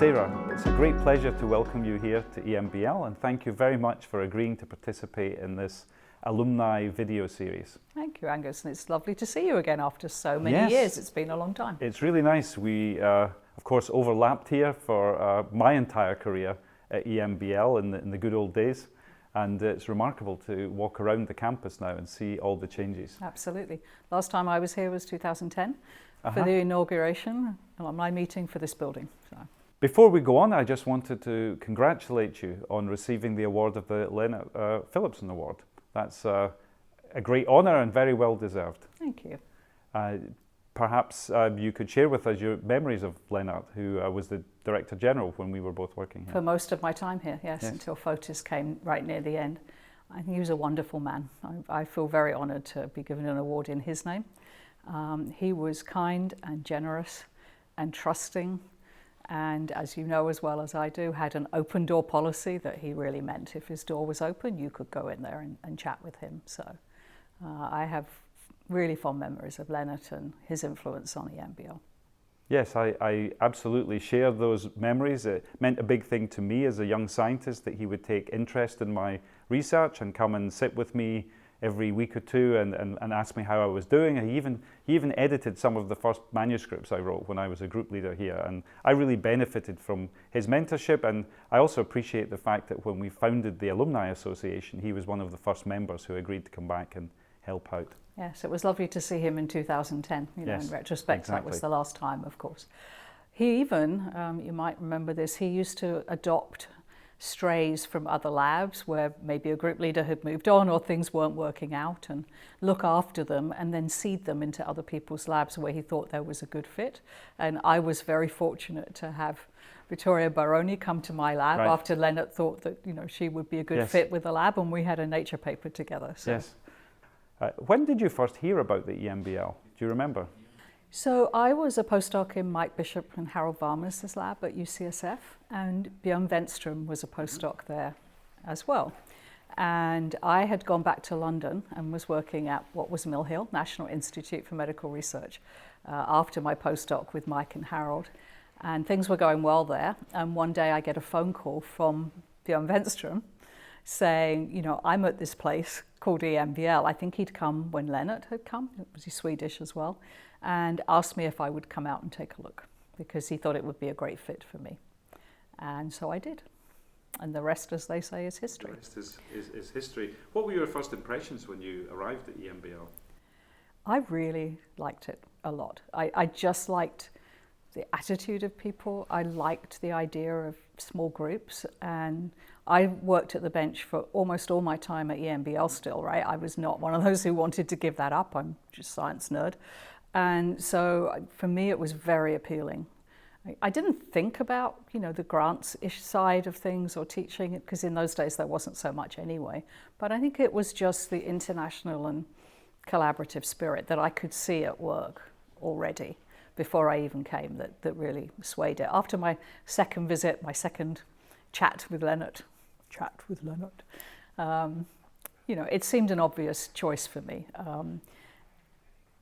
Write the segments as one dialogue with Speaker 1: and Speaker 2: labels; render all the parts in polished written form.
Speaker 1: Sara, it's a great pleasure to welcome you here to EMBL, and thank you very much for agreeing to participate in this alumni video series.
Speaker 2: Thank you, Angus, and it's lovely to see you again after so many years. It's been a long time.
Speaker 1: It's really nice. We, of course, overlapped here for my entire career at EMBL in the good old days, and it's remarkable to walk around the campus now and see all the changes.
Speaker 2: Absolutely. Last time I was here was 2010 for the inauguration alumni meeting for this building. So.
Speaker 1: Before we go on, I just wanted to congratulate you on receiving the award of the Lennart Philipson Award. That's a great honour and very well deserved.
Speaker 2: Thank you.
Speaker 1: Perhaps you could share with us your memories of Lennart, who was the Director General when we were both working here.
Speaker 2: For most of my time here, yes. Until Fotis came right near the end. I think he was a wonderful man. I feel very honoured to be given an award in his name. He was kind and generous and trusting, and as you know as well as I do, had an open door policy that he really meant. If his door was open, you could go in there and chat with him. So I have really fond memories of Lennart and his influence on EMBL.
Speaker 1: Yes, I absolutely share those memories. It meant a big thing to me as a young scientist that he would take interest in my research and come and sit with me every week or two and ask me how I was doing. He even edited some of the first manuscripts I wrote when I was a group leader here, and I really benefited from his mentorship. And I also appreciate the fact that when we founded the Alumni Association, he was one of the first members who agreed to come back and help out.
Speaker 2: Yes, it was lovely to see him in 2010. You know, in retrospect,
Speaker 1: exactly.
Speaker 2: That was the last time, of course. He even, you might remember this, he used to adopt strays from other labs where maybe a group leader had moved on or things weren't working out, and look after them and then seed them into other people's labs where he thought there was a good fit. And I was very fortunate to have Vittoria Baroni come to my lab after Lennart thought that, you know, she would be a good fit with the lab, and we had a nature paper together. So.
Speaker 1: Yes. When did you first hear about the EMBL? Do you remember?
Speaker 2: So I was a postdoc in Mike Bishop and Harold Varmus's lab at UCSF, and Björn Wenström was a postdoc there as well. And I had gone back to London and was working at what was Mill Hill, National Institute for Medical Research, after my postdoc with Mike and Harold. And things were going well there. And one day I get a phone call from Björn Wenström saying, you know, I'm at this place called EMBL. I think he'd come when Lennart had come, was he Swedish as well, and asked me if I would come out and take a look because he thought it would be a great fit for me. And so I did. And the rest, as they say, is history.
Speaker 1: The rest is history. What were your first impressions when you arrived at EMBL?
Speaker 2: I really liked it a lot. I just liked the attitude of people. I liked the idea of small groups, and I worked at the bench for almost all my time at EMBL still, right? I was not one of those who wanted to give that up. I'm just a science nerd. And so for me, it was very appealing. I didn't think about, you know, the grants-ish side of things or teaching it, because in those days there wasn't so much anyway. But I think it was just the international and collaborative spirit that I could see at work already before I even came that really swayed it. After my second visit, my second chat with Lennart, you know, it seemed an obvious choice for me.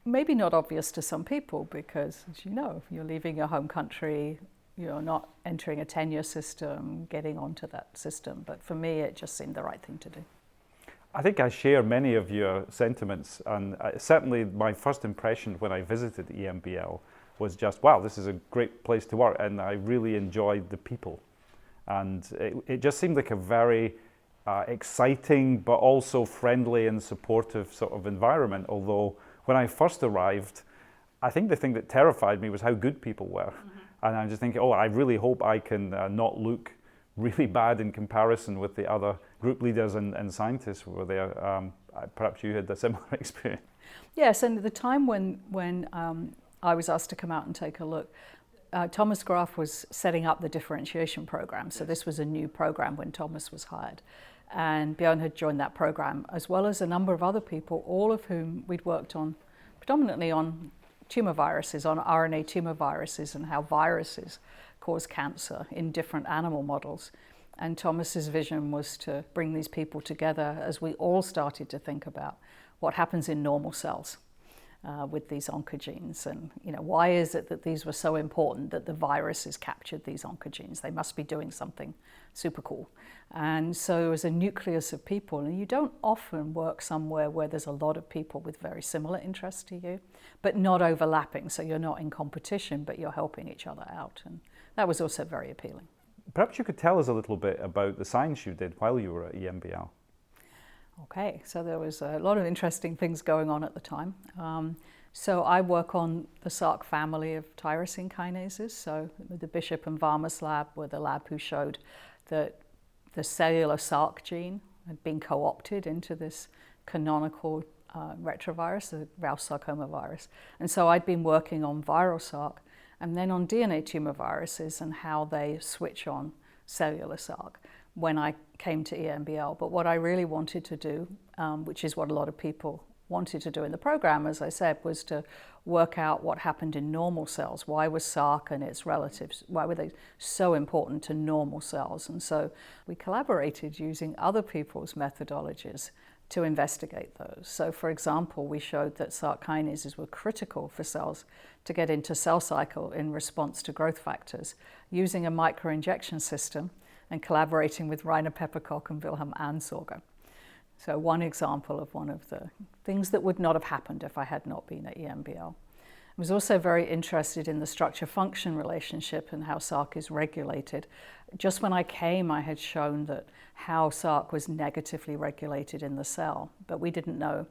Speaker 2: Maybe not obvious to some people because, as you know, you're leaving your home country, you're not entering a tenure system, getting onto that system. But for me, it just seemed the right thing to do.
Speaker 1: I think I share many of your sentiments, and certainly my first impression when I visited EMBL was just, wow, this is a great place to work, and I really enjoyed the people. And it just seemed like a very exciting but also friendly and supportive sort of environment, although when I first arrived, I think the thing that terrified me was how good people were. And I'm just thinking, oh, I really hope I can not look really bad in comparison with the other group leaders and scientists who were there. Perhaps you had a similar experience.
Speaker 2: Yes, and at the time when I was asked to come out and take a look, Thomas Graf was setting up the differentiation program. So this was a new program when Thomas was hired. And Björn had joined that program, as well as a number of other people, all of whom we'd worked on, predominantly on tumor viruses, on RNA tumor viruses and how viruses cause cancer in different animal models. And Thomas's vision was to bring these people together as we all started to think about what happens in normal cells with these oncogenes, and why is it that these were so important that the viruses captured these oncogenes? They must be doing something super cool. And so as a nucleus of people, and you don't often work somewhere where there's a lot of people with very similar interests to you, but not overlapping, so you're not in competition, but you're helping each other out, and that was also very appealing.
Speaker 1: Perhaps you could tell us a little bit about the science you did while you were at EMBL.
Speaker 2: Okay, so there was a lot of interesting things going on at the time. So I work on the Src family of tyrosine kinases. So the Bishop and Varmus lab were the lab who showed that the cellular Src gene had been co-opted into this canonical retrovirus, the Rous sarcoma virus. And so I'd been working on viral Src and then on DNA tumor viruses and how they switch on cellular Src when I came to EMBL. But what I really wanted to do, which is what a lot of people wanted to do in the program, as I said, was to work out what happened in normal cells. Why was Src and its relatives, why were they so important to normal cells? And so we collaborated using other people's methodologies to investigate those. So for example, we showed that Src kinases were critical for cells to get into cell cycle in response to growth factors using a microinjection system and collaborating with Rainer Pepperkoch and Wilhelm Ansorger. So one example of one of the things that would not have happened if I had not been at EMBL. I was also very interested in the structure-function relationship and how Src is regulated. Just when I came, I had shown that how Src was negatively regulated in the cell, but we didn't know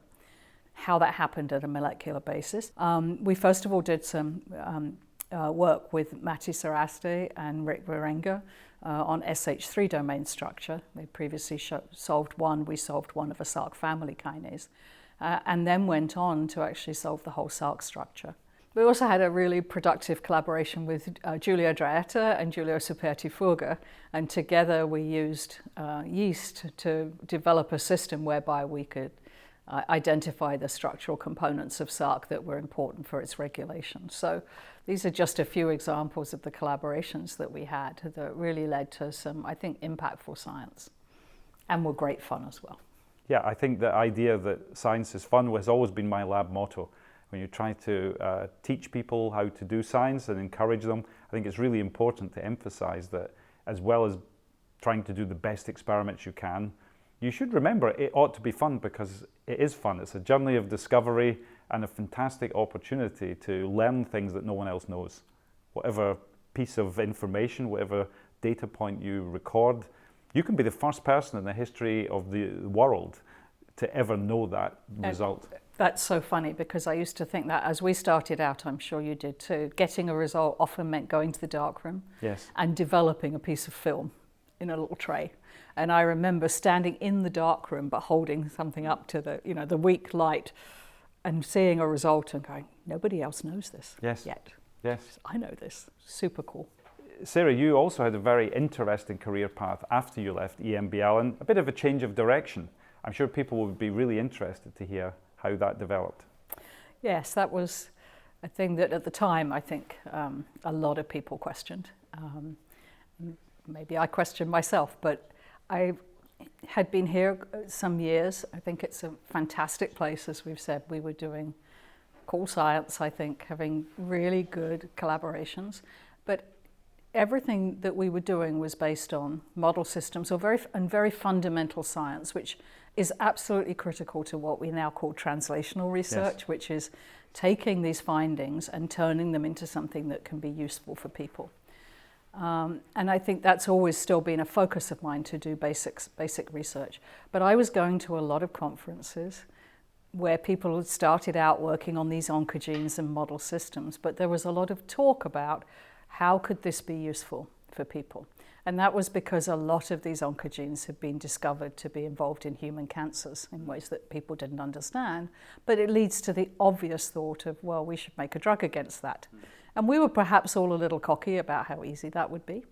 Speaker 2: how that happened at a molecular basis. We first of all did some work with Matti Saraste and Rick Varenga on SH3 domain structure. We previously solved one, we solved one of a Src family kinase, and then went on to actually solve the whole Src structure. We also had a really productive collaboration with Giulio Draetta and Giulio Superti-Furga, and together we used yeast to develop a system whereby we could identify the structural components of Src that were important for its regulation. So these are just a few examples of the collaborations that we had that really led to some, I think, impactful science and were great fun as well.
Speaker 1: Yeah, I think the idea that science is fun has always been my lab motto. When you try to teach people how to do science and encourage them, I think it's really important to emphasize that as well as trying to do the best experiments you can, you should remember it ought to be fun because it is fun. It's a journey of discovery and a fantastic opportunity to learn things that no one else knows. Whatever piece of information, whatever data point you record, you can be the first person in the history of the world to ever know that result.
Speaker 2: That's so funny because I used to think that as we started out, I'm sure you did too, getting a result often meant going to the darkroom and developing a piece of film in a little tray. And I remember standing in the darkroom but holding something up to the, the weak light and seeing a result and going, nobody else knows this yet.
Speaker 1: Yes.
Speaker 2: I know this. Super cool.
Speaker 1: Sarah, you also had a very interesting career path after you left EMBL and a bit of a change of direction. I'm sure people would be really interested to hear how that developed. Yes,
Speaker 2: that was a thing that at the time I think a lot of people questioned. Maybe I questioned myself, but I had been here some years. I think it's a fantastic place, as we've said. We were doing cool science, I think, having really good collaborations. But everything that we were doing was based on model systems or very fundamental science, which is absolutely critical to what we now call translational research, which is taking these findings and turning them into something that can be useful for people. And I think that's always still been a focus of mine, to do basic research. But I was going to a lot of conferences where people had started out working on these oncogenes and model systems, but there was a lot of talk about how could this be useful for people. And that was because a lot of these oncogenes had been discovered to be involved in human cancers in ways that people didn't understand. But it leads to the obvious thought of, well, we should make a drug against that. And we were perhaps all a little cocky about how easy that would be.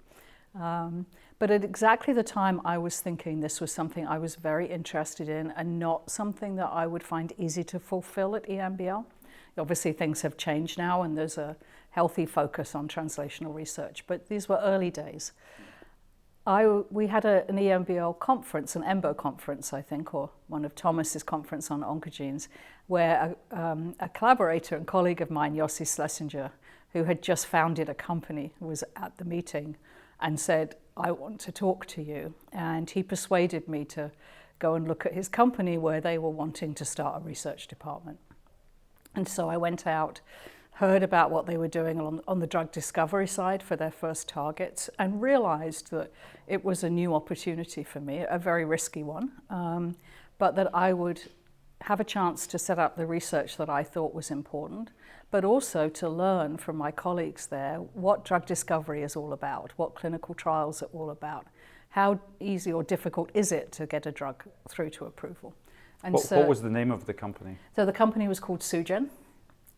Speaker 2: But at exactly the time I was thinking this was something I was very interested in and not something that I would find easy to fulfill at EMBL. Obviously things have changed now and there's a healthy focus on translational research, but these were early days. we had an EMBL conference, an EMBO conference, I think, or one of Thomas's conference on oncogenes, where a collaborator and colleague of mine, Yossi Schlesinger, who had just founded a company, was at the meeting and said, I want to talk to you. And he persuaded me to go and look at his company where they were wanting to start a research department. And so I went out, heard about what they were doing on the drug discovery side for their first targets, and realized that it was a new opportunity for me, a very risky one, but that I would have a chance to set up the research that I thought was important, but also to learn from my colleagues there what drug discovery is all about, what clinical trials are all about, how easy or difficult is it to get a drug through to approval. And
Speaker 1: what was the name of the company?
Speaker 2: So the company was called Sugen,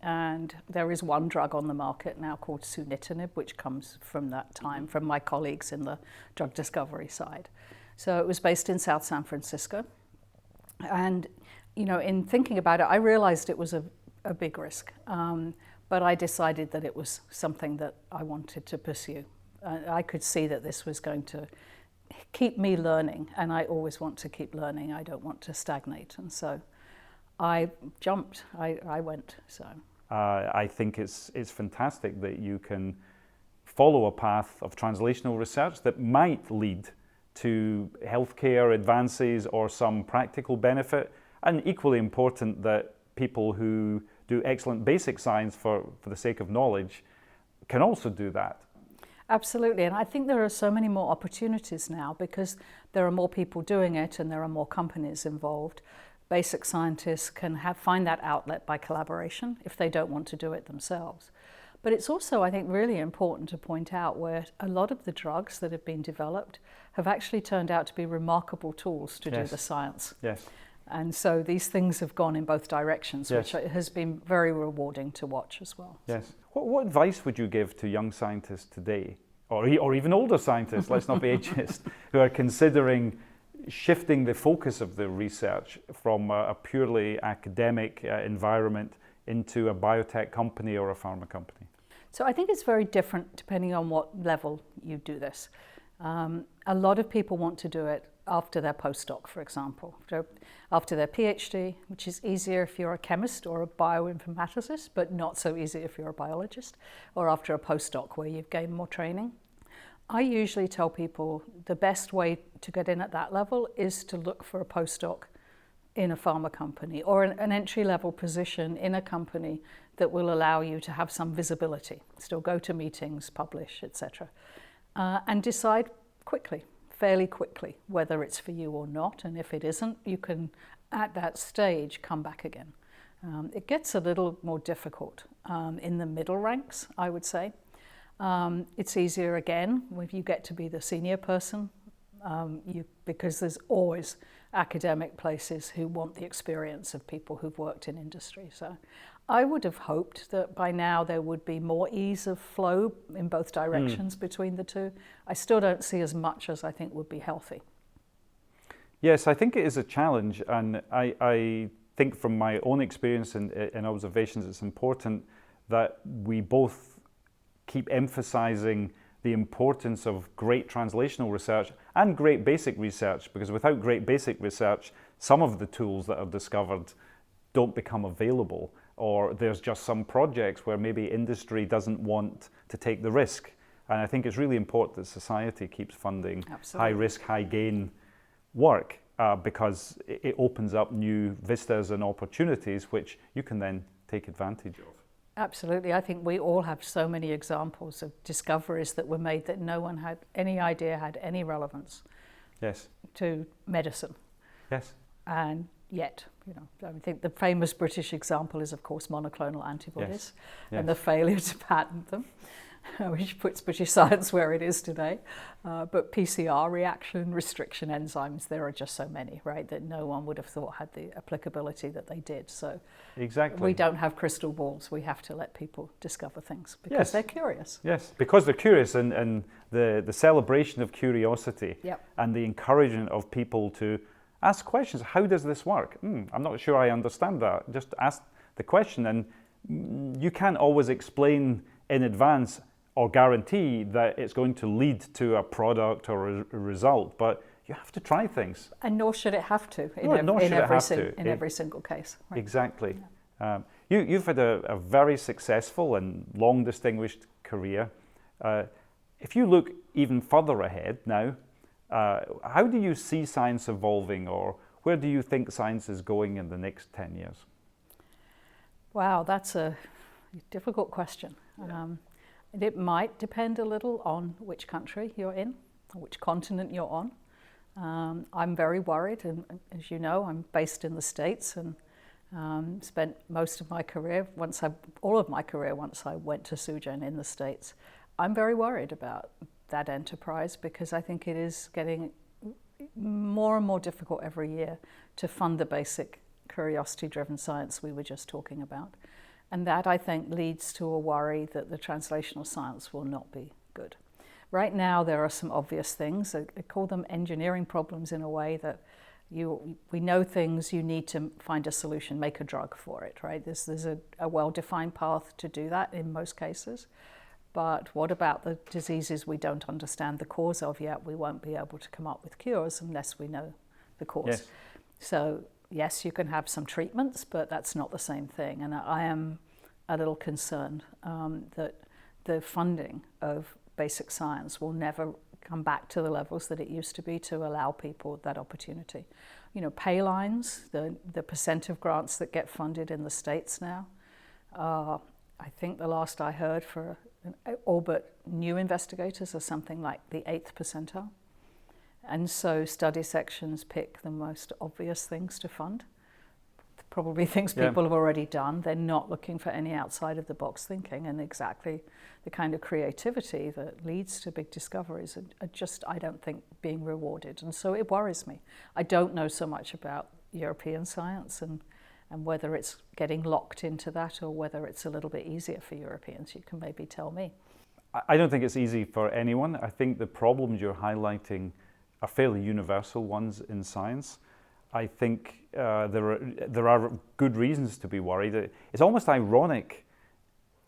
Speaker 2: and there is one drug on the market now called sunitinib, which comes from that time, from my colleagues in the drug discovery side. So it was based in South San Francisco. And, you know, in thinking about it, I realized it was a big risk, but I decided that it was something that I wanted to pursue. I could see that this was going to keep me learning, and I always want to keep learning. I don't want to stagnate, and so I jumped. I went. So
Speaker 1: I think it's fantastic that you can follow a path of translational research that might lead to healthcare advances or some practical benefit, and equally important that people who do excellent basic science for the sake of knowledge can also do that.
Speaker 2: Absolutely, and I think there are so many more opportunities now because there are more people doing it and there are more companies involved. Basic scientists can find that outlet by collaboration if they don't want to do it themselves. But it's also, I think, really important to point out where a lot of the drugs that have been developed have actually turned out to be remarkable tools to do the science.
Speaker 1: Yes.
Speaker 2: And so these things have gone in both directions,
Speaker 1: Yes.
Speaker 2: which has been very rewarding to watch as well.
Speaker 1: Yes. What advice would you give to young scientists today, or even older scientists, let's not be ageist, who are considering shifting the focus of the research from a purely academic environment into a biotech company or a pharma company?
Speaker 2: So I think it's very different depending on what level you do this. A lot of people want to do it after their postdoc, for example, so after their PhD, which is easier if you're a chemist or a bioinformaticist, but not so easy if you're a biologist, or after a postdoc where you've gained more training. I usually tell people the best way to get in at that level is to look for a postdoc in a pharma company or an entry-level position in a company that will allow you to have some visibility, still go to meetings, publish, etc., and decide quickly, fairly quickly, whether it's for you or not, and if it isn't, you can, at that stage, come back again. It gets a little more difficult in the middle ranks, I would say. It's easier again if you get to be the senior person, because there's always academic places who want the experience of people who've worked in industry. So I would have hoped that by now there would be more ease of flow in both directions between the two. I still don't see as much as I think would be healthy.
Speaker 1: Yes, I think it is a challenge, and I think from my own experience and observations, it's important that we both keep emphasizing the importance of great translational research and great basic research, because without great basic research, some of the tools that are discovered don't become available, or there's just some projects where maybe industry doesn't want to take the risk. And I think it's really important that society keeps funding high risk, high gain work, because it opens up new vistas and opportunities which you can then take advantage of.
Speaker 2: Absolutely. I think we all have so many examples of discoveries that were made that no one had any idea had any relevance to medicine.
Speaker 1: Yes.
Speaker 2: And yet, you know, I think the famous British example is, of course, monoclonal antibodies and the failure to patent them, which puts British science where it is today. But PCR reaction restriction enzymes, there are just so many, right, that no one would have thought had the applicability that they did. So we don't have crystal balls. We have to let people discover things because they're curious. Yes,
Speaker 1: because they're curious, and the celebration of curiosity and the encouragement of people to ask questions. How does this work? I'm not sure I understand that. Just ask the question, and you can't always explain in advance or guarantee that it's going to lead to a product or a result, but you have to try things.
Speaker 2: And nor should it have to in every single case. Right?
Speaker 1: Exactly. Yeah. You've had a very successful and long distinguished career. If you look even further ahead now, how do you see science evolving, or where do you think science is going in the next 10 years?
Speaker 2: Wow, that's a difficult question. It might depend a little on which country you're in, or which continent you're on. I'm very worried, and as you know, I'm based in the States and spent most of my career, all of my career once I went to Sugen in the States. I'm very worried about that enterprise because I think it is getting more and more difficult every year to fund the basic curiosity-driven science we were just talking about. And that, I think, leads to a worry that the translational science will not be good. Right now, there are some obvious things. I call them engineering problems in a way that we know things, you need to find a solution, make a drug for it, right? There's a well-defined path to do that in most cases. But what about the diseases we don't understand the cause of yet? We won't be able to come up with cures unless we know the cause.
Speaker 1: Yes.
Speaker 2: So yes, you can have some treatments, but that's not the same thing. And I am a little concerned that the funding of basic science will never come back to the levels that it used to be to allow people that opportunity. You know, pay lines, the percent of grants that get funded in the States now, I think the last I heard for all but new investigators are something like the 8th percentile. And so study sections pick the most obvious things to fund, probably things people have already done. They're not looking for any outside of the box thinking, and exactly the kind of creativity that leads to big discoveries are just, I don't think, being rewarded. And so it worries me. I don't know so much about European science and whether it's getting locked into that or whether it's a little bit easier for Europeans. You can maybe tell me.
Speaker 1: I don't think it's easy for anyone. I think the problems you're highlighting are fairly universal ones in science. I think there are good reasons to be worried. It's almost ironic,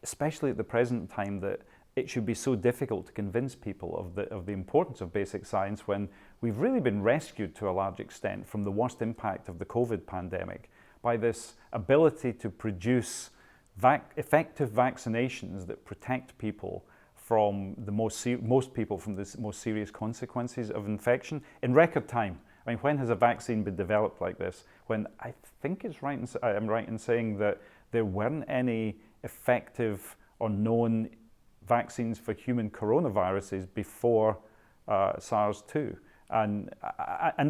Speaker 1: especially at the present time, that it should be so difficult to convince people of the importance of basic science when we've really been rescued to a large extent from the worst impact of the COVID pandemic by this ability to produce effective vaccinations that protect people from most people from the most serious consequences of infection in record time. I mean, when has a vaccine been developed like this? When I think I'm right in saying that there weren't any effective or known vaccines for human coronaviruses before SARS-2. And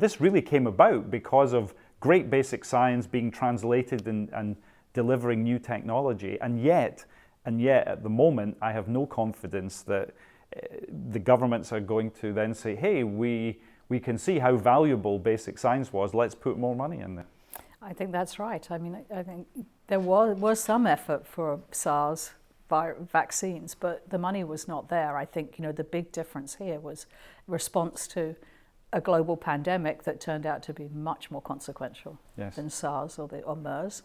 Speaker 1: this really came about because of great basic science being translated and delivering new technology. And yet, at the moment, I have no confidence that the governments are going to then say, hey, we can see how valuable basic science was, let's put more money in there.
Speaker 2: I think that's right. I mean, I think there was some effort for SARS vaccines, but the money was not there. I think, the big difference here was response to a global pandemic that turned out to be much more consequential than SARS or MERS.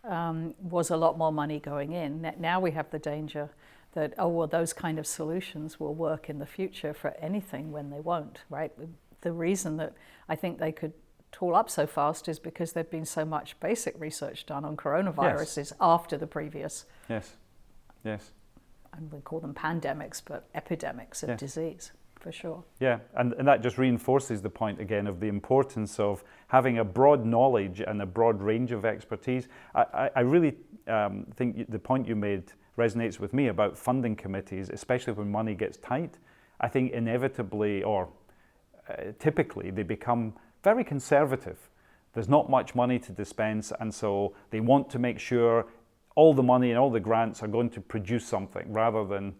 Speaker 2: Was a lot more money going in. Now we have the danger that, those kind of solutions will work in the future for anything when they won't, right? The reason that I think they could tool up so fast is because there'd been so much basic research done on coronaviruses after the previous. Yes. And we call them pandemics, but epidemics of disease. For sure. Yeah, and
Speaker 1: that just reinforces the point again of the importance of having a broad knowledge and a broad range of expertise. I really think the point you made resonates with me about funding committees, especially when money gets tight. I think inevitably or typically they become very conservative. There's not much money to dispense, and so they want to make sure all the money and all the grants are going to produce something rather than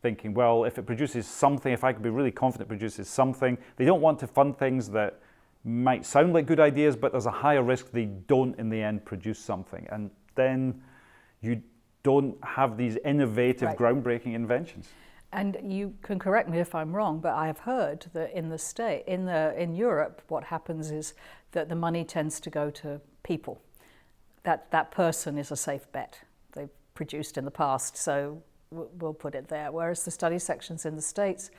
Speaker 1: thinking, well, if it produces something, if I could be really confident it produces something. They don't want to fund things that might sound like good ideas, but there's a higher risk they don't in the end produce something. And then you don't have these innovative, groundbreaking inventions.
Speaker 2: And you can correct me if I'm wrong, but I have heard that in Europe, what happens is that the money tends to go to people. That person is a safe bet. They've produced in the past, so we'll put it there. Whereas the study sections in the States,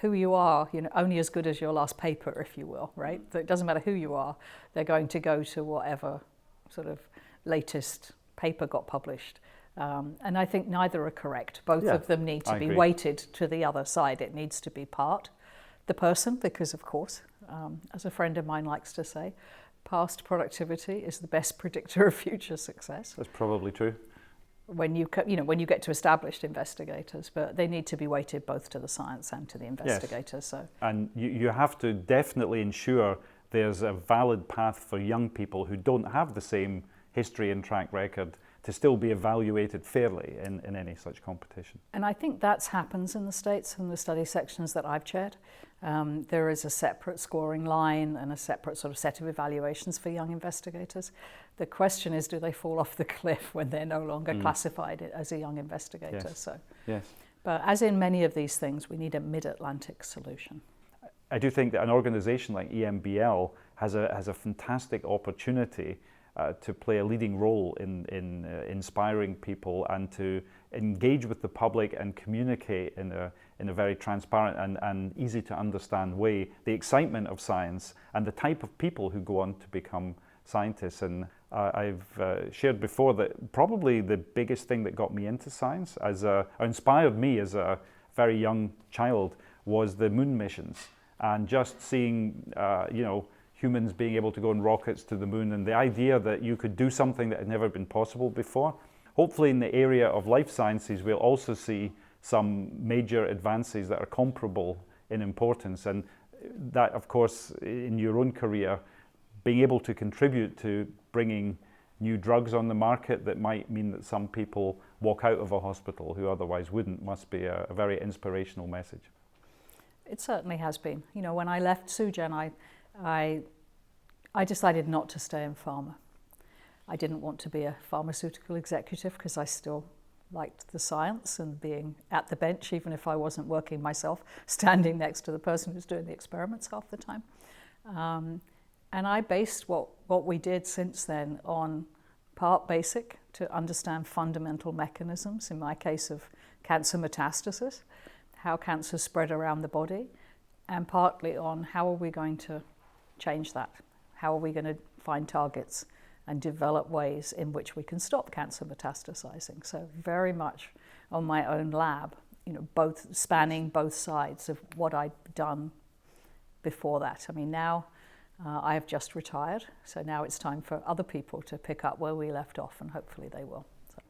Speaker 2: who you are, only as good as your last paper, if you will, right? So it doesn't matter who you are, they're going to go to whatever sort of latest paper got published. And I think neither are correct. Both of them need to be weighted to the other side. It needs to be part the person, because of course, as a friend of mine likes to say, past productivity is the best predictor of future success.
Speaker 1: That's probably true.
Speaker 2: When you get to established investigators, but they need to be weighted both to the science and to the investigators.
Speaker 1: Yes.
Speaker 2: So,
Speaker 1: and you have to definitely ensure there's a valid path for young people who don't have the same history and track record to still be evaluated fairly in any such competition.
Speaker 2: And I think that happens in the States in the study sections that I've chaired. There is a separate scoring line and a separate sort of set of evaluations for young investigators. The question is, do they fall off the cliff when they're no longer classified as a young investigator?
Speaker 1: Yes.
Speaker 2: So,
Speaker 1: yes.
Speaker 2: But as in many of these things, we need a mid-Atlantic solution.
Speaker 1: I do think that an organisation like EMBL has a fantastic opportunity to play a leading role in inspiring people and to engage with the public and communicate in a very transparent and easy to understand way the excitement of science and the type of people who go on to become scientists. And I've shared before that probably the biggest thing that got me into science, inspired me as a very young child, was the moon missions and just seeing, humans being able to go on rockets to the moon, and the idea that you could do something that had never been possible before. Hopefully in the area of life sciences, we'll also see some major advances that are comparable in importance. And that, of course, in your own career, being able to contribute to bringing new drugs on the market that might mean that some people walk out of a hospital who otherwise wouldn't, must be a very inspirational message.
Speaker 2: It certainly has been. When I left Sugen, I decided not to stay in pharma. I didn't want to be a pharmaceutical executive because I still liked the science and being at the bench, even if I wasn't working myself, standing next to the person who's doing the experiments half the time. And I based what we did since then on part basic, to understand fundamental mechanisms, in my case of cancer metastasis, how cancer spread around the body, and partly on how are we going to change that? How are we going to find targets and develop ways in which we can stop cancer metastasizing? So very much on my own lab, both spanning both sides of what I'd done before that. I mean, now I have just retired, so now it's time for other people to pick up where we left off, and hopefully they will. So.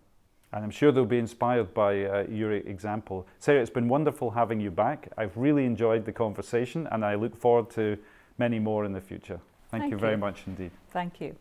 Speaker 1: And I'm sure they'll be inspired by your example. Sarah, it's been wonderful having you back. I've really enjoyed the conversation, and I look forward to many more in the future. Thank you very much indeed.
Speaker 2: Thank you.